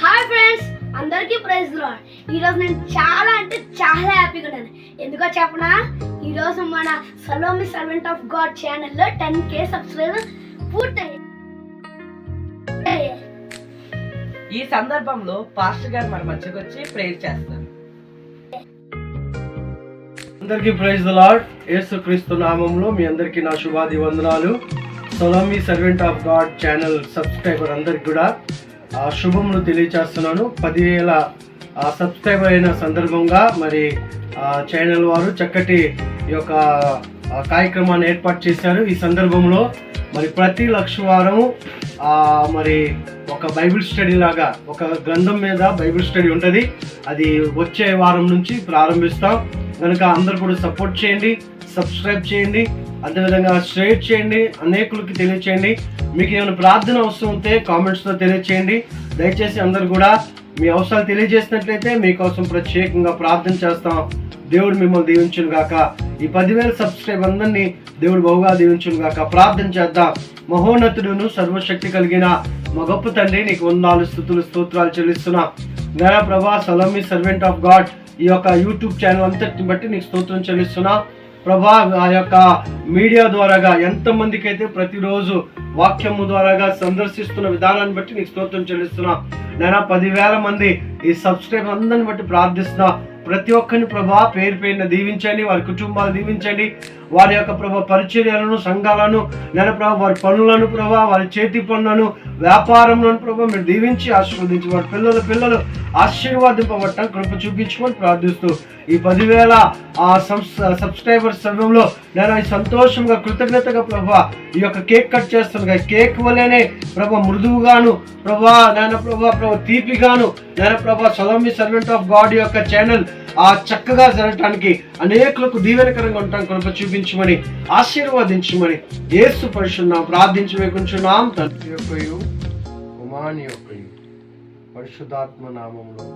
Hi friends, అందరికీ praise lord. ఈరోజు నేను చాలా అంటే చాలా హ్యాపీగా ఉన్నాను. ఎందుకో చెప్పనా, ఈరోజు మన సలోమి సర్వెంట్ ఆఫ్ గాడ్ ఛానల్లో 10K సబ్స్క్రైబర్స్ పూర్తయ్యాయి. ఈ సందర్భంలో పాస్టర్ గారు మన మధ్యకి వచ్చి ప్రేయర్ చేస్తారు. అందరికీ ప్రైజ్ ది లార్డ్. యేసుక్రీస్తు నామంలో మీ అందరికీ నా శుభాది వందనాలు. Salomi servant of God channel subscriber అందరికి కూడా శుభములు తెలియచేస్తున్నాను. 10,000 సబ్స్క్రైబర్ అయిన సందర్భంగా మరి ఛానల్ వారు చక్కటి ఈ యొక్క కార్యక్రమాన్ని ఏర్పాటు చేశారు. ఈ సందర్భంలో మరి ప్రతి లక్షవారము మరి ఒక బైబిల్ స్టడీ లాగా ఒక గ్రంథం మీద బైబిల్ స్టడీ ఉంటుంది. అది వచ్చే వారం నుంచి ప్రారంభిస్తాం కనుక అందరూ కూడా సపోర్ట్ చేయండి, సబ్స్క్రైబ్ చేయండి, అదేవిధంగా షేర్ చేయండి, అనేకులకి తెలియచేయండి. మీకు ఏమైనా ప్రార్థన అవసరం ఉంటే కామెంట్స్లో తెలియచేయండి. దయచేసి అందరు కూడా మీ అవసరాలు తెలియజేసినట్లయితే మీకోసం ప్రత్యేకంగా ప్రార్థన చేస్తాం. దేవుడు మిమ్మల్ని దీవించును గాక. ఈ 10,000 సబ్స్క్రైబర్ అందరినీ దేవుడు బహుగా దీవించును గాక. ప్రార్థన చేద్దాం. మహోన్నతుడును సర్వశక్తి కలిగిన మా గొప్ప తండ్రి, నీకు వందనాలు, స్తుతులు, స్తోత్రాలు చెల్లిస్తున్నా. గణా ప్రభా, సలోమి సర్వెంట్ ఆఫ్ గాడ్ ఈ యొక్క యూట్యూబ్ ఛానల్ అంతటిని బట్టి నీకు స్తోత్రం చెల్లిస్తున్నా ప్రభా. ఆ యొక్క మీడియా ద్వారాగా ఎంతమందికి అయితే ప్రతిరోజు వాక్యము ద్వారాగా సందర్శిస్తున్న విధానాన్ని బట్టి నీకు స్తోత్రం చెల్లిస్తున్నా. నేను 10,000 మంది ఈ సబ్స్క్రైబర్ అందరిని బట్టి ప్రార్థిస్తున్నా. ప్రతి ఒక్కరిని ప్రభా పేరు పేరున దీవించండి, వారి కుటుంబాలు దీవించండి, వారి యొక్క ప్రభా పరిచర్యలను, సంఘాలను, నేను ప్రభా వారి పనులను, ప్రభా వారి చేతి పనులను, వ్యాపారంలోను ప్రభా మీరు దీవించి ఆశీర్వదించి వారి పిల్లలు ఆశీర్వాదింపబట్టం కృప చూపించుకొని ప్రార్థిస్తూ ఈ 10,000 సబ్స్క్రైబర్స్ సమయంలో నేను సంతోషంగా కృతజ్ఞతగా ప్రభా ఈ యొక్క కేక్ కట్ చేస్తున్నాను. కేక్ వల్లనే ప్రభా మృదువుగాను ప్రభా నేను ప్రభా తీపిగాను నేను ప్రభా సలోమి సర్వెంట్ ఆఫ్ గాడ్ యొక్క ఛానల్ చక్కగా జరగటానికి అనేకులకు దీవెనకరంగా ఉంటాం కృప చూపించమని ఆశీర్వదించమని యేసు పరిశుద్ధ ప్రార్థించి వేకుంటున్నాం. తండ్రి యొక్కయు కుమారుని యొక్కయు పరిశుద్ధాత్మ నామంలో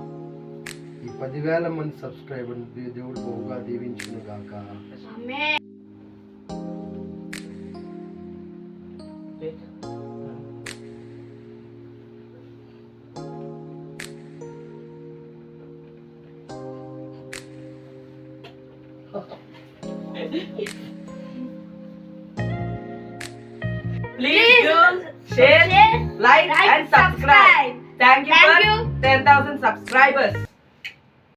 ఈ 10,000 మంది సబ్స్క్రైబర్ దేవుడు బహుగా దీవించును గాక. ఆమేన్. Please do share, like and subscribe. Thank you for 10,000 subscribers.